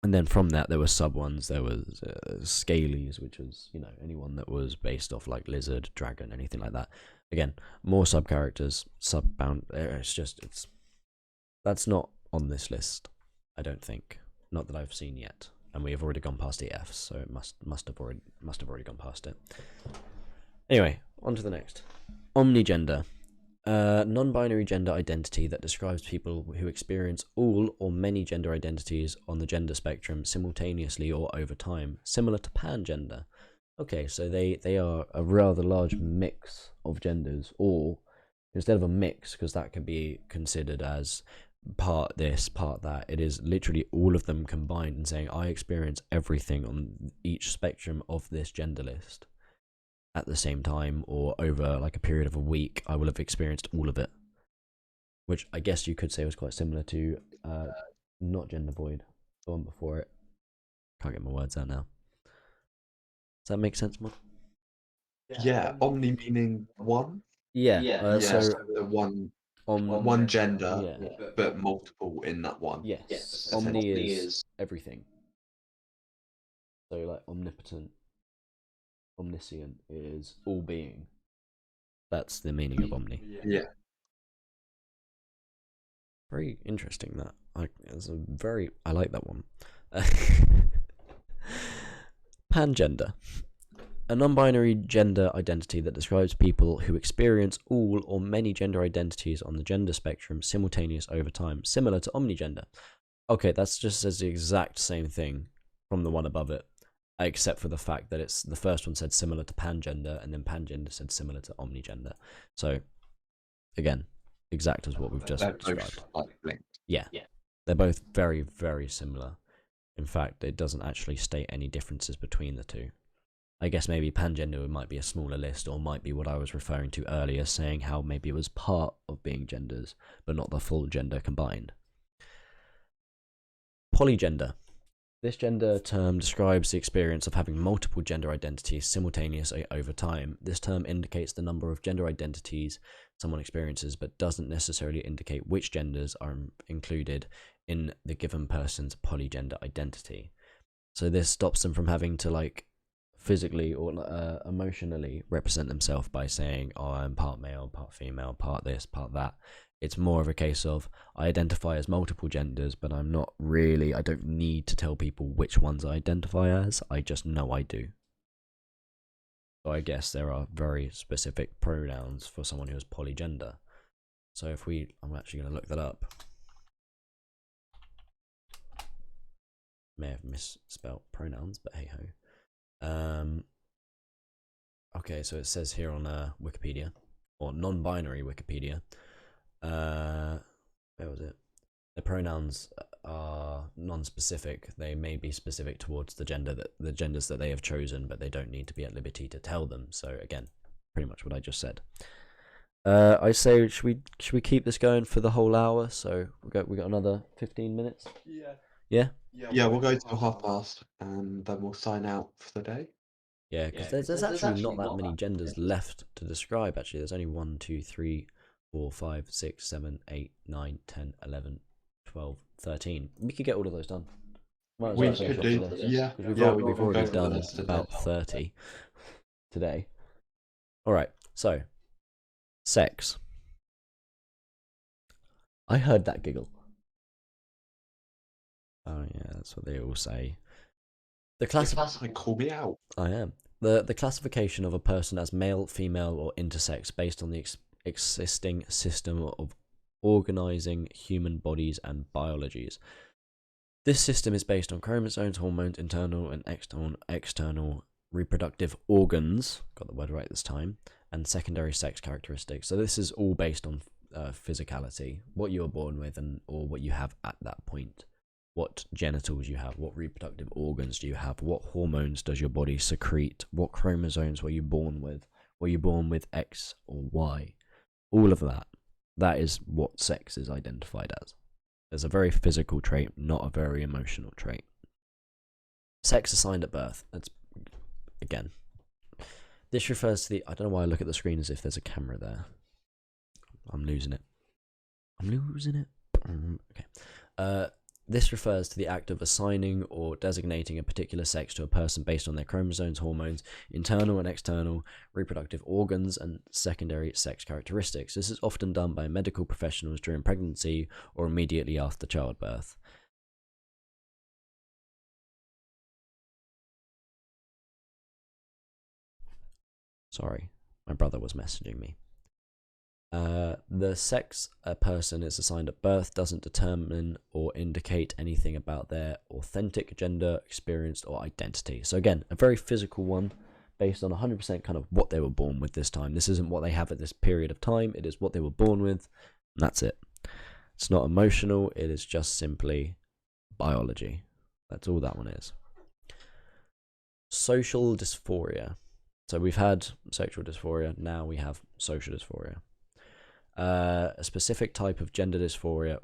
And then from that, there were sub ones. There was scalies, which was, anyone that was based off like lizard, dragon, anything like that. Again, more sub characters, sub bound. That's not on this list, I don't think. Not that I've seen yet, and we have already gone past the Fs, so it must have already gone past it. Anyway, on to the next. Omnigender. Non-binary gender identity that describes people who experience all or many gender identities on the gender spectrum simultaneously or over time, similar to pangender. Okay, so they are a rather large mix of genders, or instead of a mix, because that can be considered as part this, part that, it is literally all of them combined and saying, I experience everything on each spectrum of this gender list at the same time, or over like a period of a week, I will have experienced all of it. Which I guess you could say was quite similar to not gender void, the one before it. Can't get my words out now. Does that make sense, Mod? Yeah, omni meaning one. Yeah. So the one gender, but multiple in that one. Yes. Omni is everything. So like omnipotent, omniscient is all being. That's the meaning of omni. Yeah. Very interesting. That I like that one. Pangender. A non-binary gender identity that describes people who experience all or many gender identities on the gender spectrum simultaneous over time, similar to omnigender. Okay, that's just says the exact same thing from the one above it, except for the fact that it's the first one said similar to pangender, and then pangender said similar to omnigender. So, again, exact as what we've just described. Yeah, they're both very, very similar. In fact, it doesn't actually state any differences between the two. I guess maybe pangender might be a smaller list, or might be what I was referring to earlier, saying how maybe it was part of being genders, but not the full gender combined. Polygender. This gender term describes the experience of having multiple gender identities simultaneously over time. This term indicates the number of gender identities someone experiences, but doesn't necessarily indicate which genders are included in the given person's polygender identity. So this stops them from having to like physically or emotionally represent themselves by saying, oh, I'm part male, part female, part this, part that. It's more of a case of I identify as multiple genders, but I don't need to tell people which ones I identify as. I just know I do. So I guess there are very specific pronouns for someone who is polygender. So I'm actually going to look that up. May have misspelt pronouns, but hey ho. Okay, so it says here on Wikipedia, or non-binary Wikipedia, where was it? The pronouns are non-specific. They may be specific towards the genders that they have chosen, but they don't need to be at liberty to tell them. So again, pretty much what I just said. I say should we keep this going for the whole hour? So we got another 15 minutes. Yeah. Yeah, we'll go till 1:30, and then we'll sign out for the day. Yeah, because there's actually not that many genders left to describe. Actually, there's only 1, 2, 3, 4, 5, 6, 7, 8, 9, 10, 11, 12, 13. We could get all of those done. We could do, yeah. We've We'll already go done list about 30 today. All right, so sex. I heard that giggle. Oh yeah, that's what they all say. Call me out. I am. The classification of a person as male, female, or intersex based on the existing system of organizing human bodies and biologies. This system is based on chromosomes, hormones, internal and external reproductive organs, got the word right this time, and secondary sex characteristics. So this is all based on physicality, what you were born with or what you have at that point. What genitals you have, what reproductive organs do you have, what hormones does your body secrete, what chromosomes were you born with, were you born with X or Y? All of that. That is what sex is identified as. It's a very physical trait, not a very emotional trait. Sex assigned at birth. That's, again, this refers to the, I don't know why I look at the screen as if there's a camera there. I'm losing it. Okay. This refers to the act of assigning or designating a particular sex to a person based on their chromosomes, hormones, internal and external reproductive organs, and secondary sex characteristics. This is often done by medical professionals during pregnancy or immediately after childbirth. Sorry, my brother was messaging me. The sex a person is assigned at birth doesn't determine or indicate anything about their authentic gender, experience, or identity. So again, a very physical one based on 100% kind of what they were born with this time. This isn't what they have at this period of time. It is what they were born with, and that's it. It's not emotional. It is just simply biology. That's all that one is. Social dysphoria. So we've had sexual dysphoria. Now we have social dysphoria. A specific type of gender dysphoria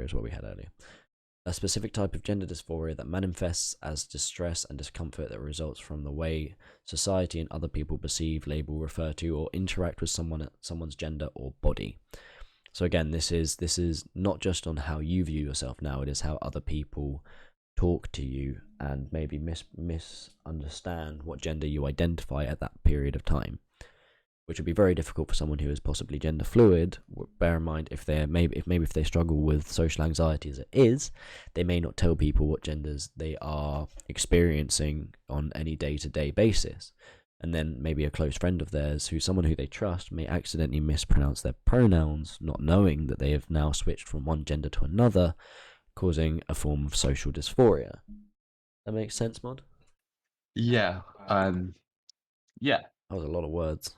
is what we had earlier. A specific type of gender dysphoria that manifests as distress and discomfort that results from the way society and other people perceive, label, refer to, or interact with someone's gender or body. So again, this is not just on how you view yourself now, it is how other people talk to you and maybe misunderstand what gender you identify at that period of time, which would be very difficult for someone who is possibly gender fluid. Bear in mind, if they struggle with social anxiety as it is, they may not tell people what genders they are experiencing on any day-to-day basis. And then maybe a close friend of theirs, someone who they trust, may accidentally mispronounce their pronouns, not knowing that they have now switched from one gender to another, causing a form of social dysphoria. That makes sense, Mod? Yeah. Yeah. That was a lot of words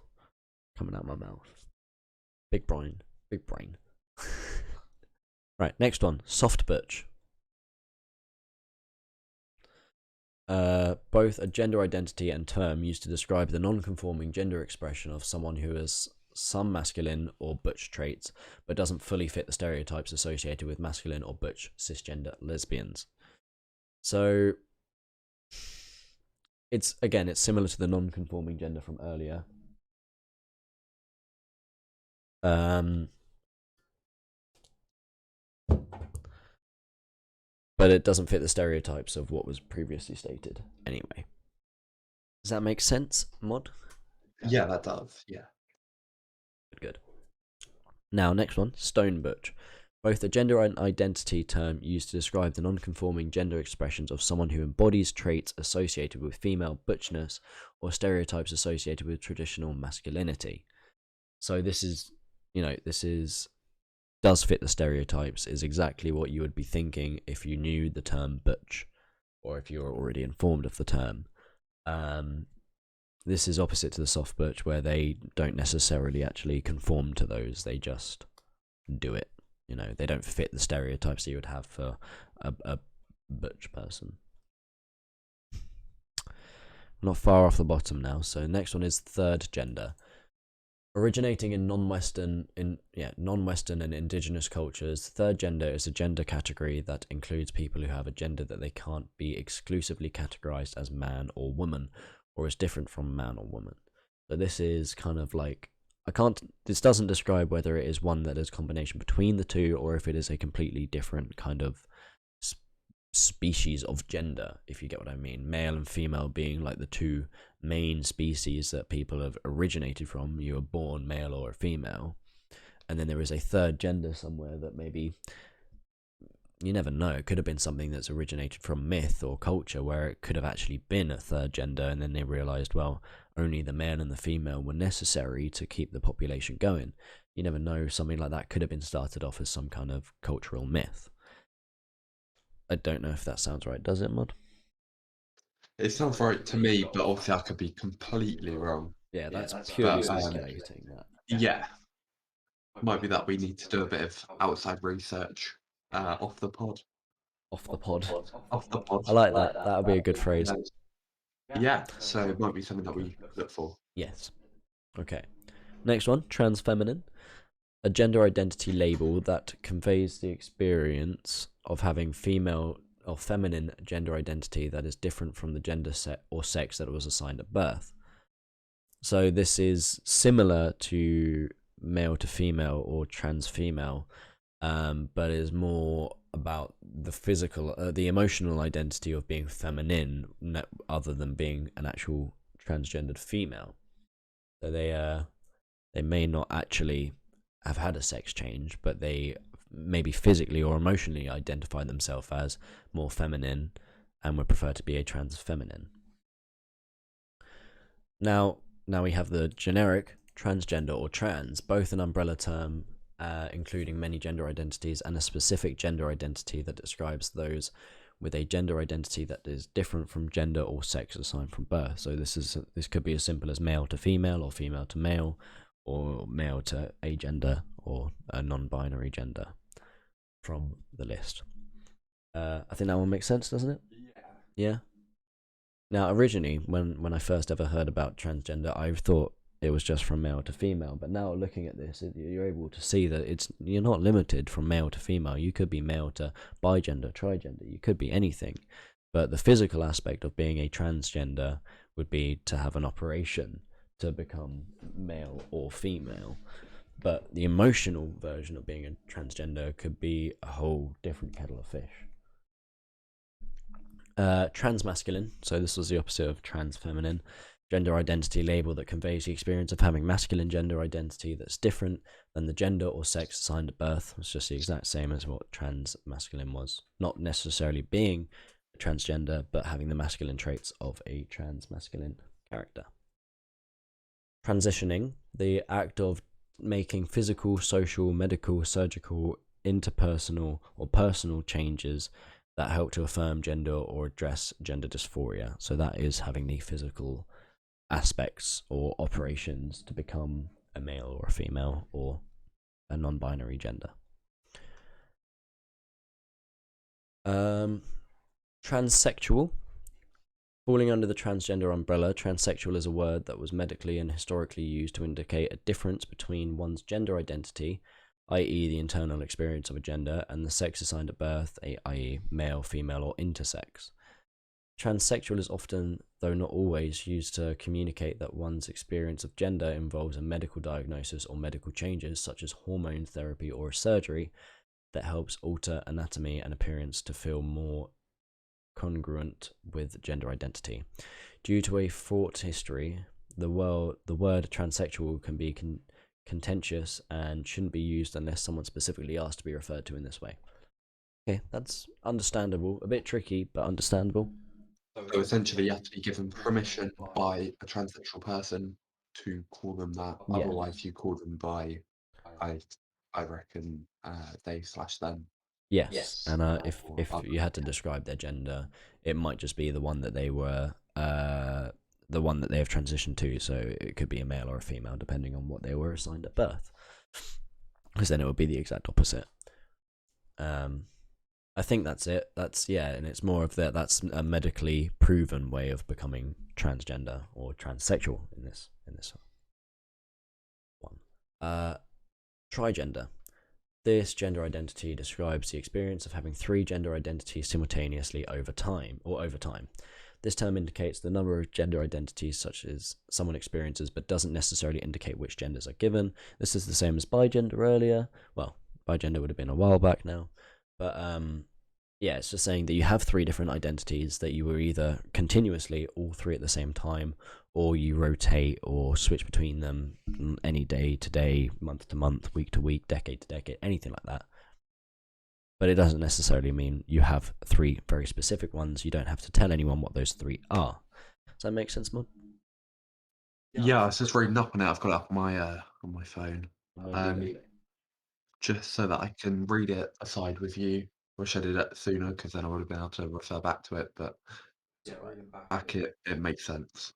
coming out of my mouth. Big brain. Right, next one. Soft butch. Both a gender identity and term used to describe the non-conforming gender expression of someone who has some masculine or butch traits, but doesn't fully fit the stereotypes associated with masculine or butch cisgender lesbians. So it's similar to the non-conforming gender from earlier. But it doesn't fit the stereotypes of what was previously stated anyway. Does that make sense, Mod? Yeah, that does. Yeah. Good. Now, next one, stone butch. Both the gender and identity term used to describe the non-conforming gender expressions of someone who embodies traits associated with female butchness or stereotypes associated with traditional masculinity. So this is does fit the stereotypes, is exactly what you would be thinking if you knew the term butch, or if you were already informed of the term. This is opposite to the soft butch, where they don't necessarily actually conform to those, they just do it. They don't fit the stereotypes that you would have for a butch person. Not far off the bottom now, so next one is third gender. Originating in non-Western and indigenous cultures, third gender is a gender category that includes people who have a gender that they can't be exclusively categorized as man or woman, or is different from man or woman. So this is kind of like, this doesn't describe whether it is one that is a combination between the two, or if it is a completely different kind of species of gender, if you get what I mean. Male and female being like the two main species that people have originated from. You are born male or a female, and then there is a third gender somewhere that maybe, you never know, it could have been something that's originated from myth or culture, where it could have actually been a third gender, and then they realized, well, only the male and the female were necessary to keep the population going. You never know, something like that could have been started off as some kind of cultural myth. I don't know if that sounds right, does it, Mod? It sounds right to me, but obviously I could be completely wrong. Yeah, that's purely speculating. Yeah, might be that we need to do a bit of outside research off the pod. Off the pod. Off the pod. I like that. That would be a good phrase. Yeah, so it might be something that we look for. Yes. Okay. Next one, trans feminine. A gender identity label that conveys the experience of having female or feminine gender identity that is different from the gender set or sex that was assigned at birth. So this is similar to male to female or trans female, but is more about the physical, the emotional identity of being feminine, other than being an actual transgendered female. So they may not actually have had a sex change, but they maybe physically or emotionally identify themselves as more feminine and would prefer to be a trans feminine. Now we have the generic transgender or trans, both an umbrella term including many gender identities, and a specific gender identity that describes those with a gender identity that is different from gender or sex assigned from birth. So this could be as simple as male to female, or female to male, or male to agender, or a non-binary gender from the list. I think that one makes sense, doesn't it? Yeah. Now, originally, when I first ever heard about transgender, I thought it was just from male to female. But now, looking at this, you're able to see that you're not limited from male to female. You could be male to bigender, trigender. You could be anything. But the physical aspect of being a transgender would be to have an operation to become male or female. But the emotional version of being a transgender could be a whole different kettle of fish. Transmasculine, so this was the opposite of trans feminine. Gender identity label that conveys the experience of having masculine gender identity that's different than the gender or sex assigned at birth. It's just the exact same as what trans masculine was. Not necessarily being a transgender, but having the masculine traits of a trans masculine character. Transitioning, the act of making physical, social, medical, surgical, interpersonal, or personal changes that help to affirm gender or address gender dysphoria. So that is having the physical aspects or operations to become a male or a female or a non-binary gender. Transsexual. Falling under the transgender umbrella, transsexual is a word that was medically and historically used to indicate a difference between one's gender identity, i.e. the internal experience of a gender, and the sex assigned at birth, i.e. male, female, or intersex. Transsexual is often, though not always, used to communicate that one's experience of gender involves a medical diagnosis or medical changes such as hormone therapy or surgery that helps alter anatomy and appearance to feel more congruent with gender identity. Due to a fraught history, the word transsexual can be contentious and shouldn't be used unless someone specifically asked to be referred to in this way. Okay, that's understandable. A bit tricky, but understandable. So essentially, you have to be given permission by a transsexual person to call them that. Yeah. Otherwise, you call them by, I, I reckon, they/them. Yes, and Or if other. you had to describe their gender, it might just be the one that they were, the one that they have transitioned to. So it could be a male or a female, depending on what they were assigned at birth. Because then it would be the exact opposite. I think that's it. That's and it's more of that. That's a medically proven way of becoming transgender or transsexual in this one. Trigender. This gender identity describes the experience of having 3 gender identities simultaneously over time. This term indicates the number of gender identities such as someone experiences, but doesn't necessarily indicate which genders are given. This is the same as bigender earlier. Well, bigender would have been a while back now. But it's just saying that you have 3 different identities that you were either continuously all 3 at the same time, or you rotate or switch between them any day to day, month to month, week to week, decade to decade, anything like that. But it doesn't necessarily mean you have 3 very specific ones. You don't have to tell anyone what those 3 are. Does that make sense, Mod? Yeah, I was just reading up on it. I've got it up on my phone. Just so that I can read it aside with you. Wish I did it sooner because then I would have been able to refer back to it. But it makes sense.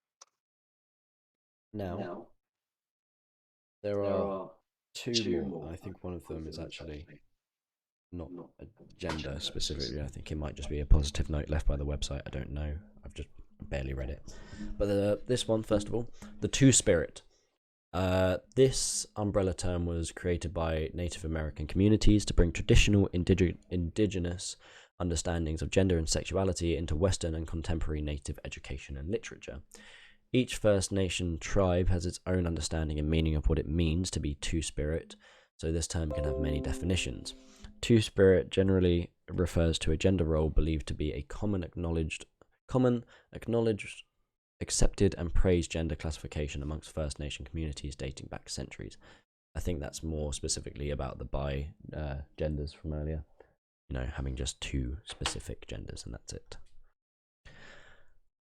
Now, there are 2 more. I think one of them is actually not a gender specifically. I think it might just be a positive note left by the website. I don't know. I've just barely read it. But this one, first of all, the Two-Spirit. This umbrella term was created by Native American communities to bring traditional indigenous understandings of gender and sexuality into Western and contemporary Native education and literature. Each First Nation tribe has its own understanding and meaning of what it means to be Two-Spirit, so this term can have many definitions. Two-Spirit generally refers to a gender role believed to be a common, acknowledged, accepted and praised gender classification amongst First Nation communities dating back centuries. I think that's more specifically about the bi genders from earlier. Having just 2 specific genders and that's it.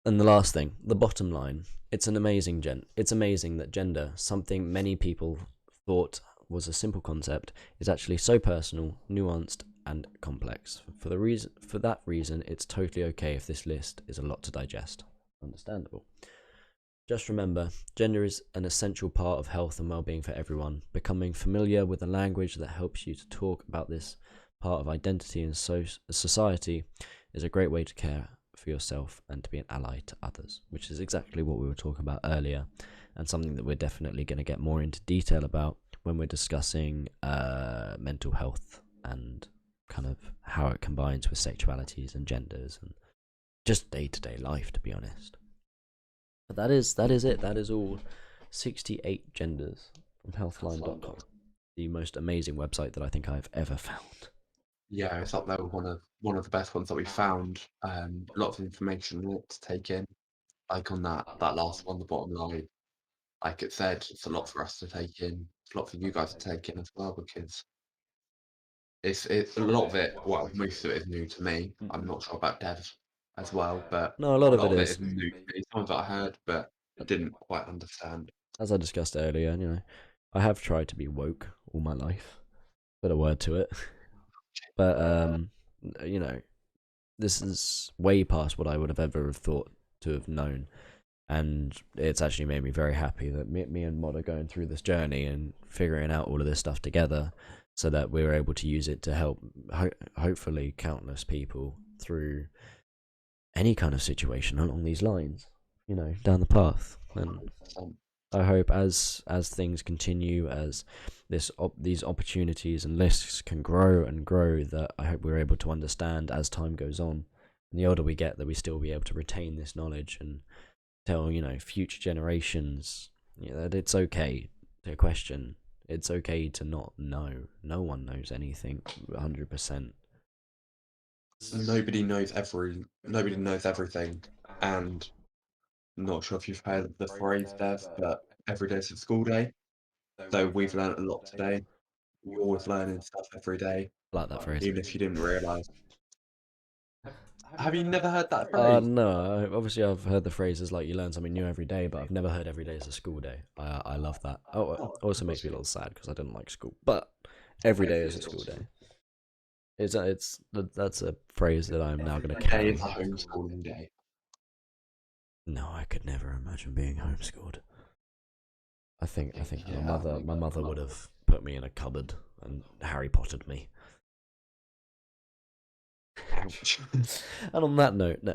And the last thing, the bottom line. It's amazing that gender, something many people thought was a simple concept, is actually so personal, nuanced, and complex. For that reason, it's totally okay if this list is a lot to digest. Understandable. Just remember, gender is an essential part of health and well-being for everyone. Becoming familiar with a language that helps you to talk about this part of identity and society is a great way to care for yourself and to be an ally to others, which is exactly what we were talking about earlier, and something that we're definitely going to get more into detail about when we're discussing mental health and kind of how it combines with sexualities and genders and just day-to-day life, to be honest. But that is it. That is all 68 genders from healthline.com, the most amazing website that I think I've ever found. Yeah, it's up there with one of the best ones that we found. A lot of information to take in. Like on that last one, the bottom line, like it said, it's a lot for us to take in. It's a lot for you guys to take in as well, because it's a lot of it. Well, most of it is new to me. I'm not sure about Dev as well, but No, a lot a of lot it of it is. is new to me. Some of it I heard, but didn't quite understand. As I discussed earlier, I have tried to be woke all my life. Put a word to it. But this is way past what I would have ever thought to have known. And it's actually made me very happy that me and Mod are going through this journey and figuring out all of this stuff together, so that we're able to use it to help hopefully countless people through any kind of situation along these lines, down the path. And I hope as things continue, as these opportunities and lists can grow and grow, that I hope we're able to understand as time goes on And the older we get, that we still be able to retain this knowledge and tell, future generations, that it's okay to question. It's okay to not know. No one knows anything 100%. Nobody knows everything, and I'm not sure if you've heard of the phrase, Dev, but every day's a school day. So we've learnt a lot today. You're always learning stuff every day, I like that phrase. even if you didn't realise. Have you never heard that phrase? No, obviously I've heard the phrases like you learn something new every day, but I've never heard every day is a school day. I love that. Oh, it also makes me a little sad because I didn't like school, but every day is a school day. That's a phrase that I'm now going to Every day carry. is a homeschooling day. No, I could never imagine being homeschooled. I think Yeah, my mother would have put me in a cupboard and Harry Pottered me. ouch. And on that note, no.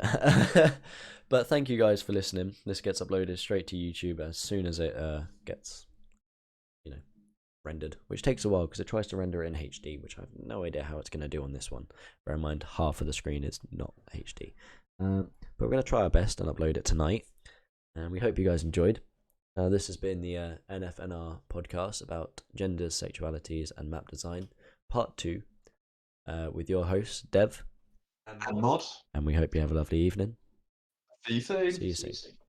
But thank you guys for listening. This gets uploaded straight to YouTube as soon as it gets, rendered, which takes a while because it tries to render it in HD, which I have no idea how it's going to do on this one. Bear in mind, half of the screen is not HD. But we're going to try our best and upload it tonight. And we hope you guys enjoyed. This has been the NFNR podcast about genders, sexualities, and map design, part 2, with your host, Dev. And Mod, And we hope you have a lovely evening. see you soon. See you soon.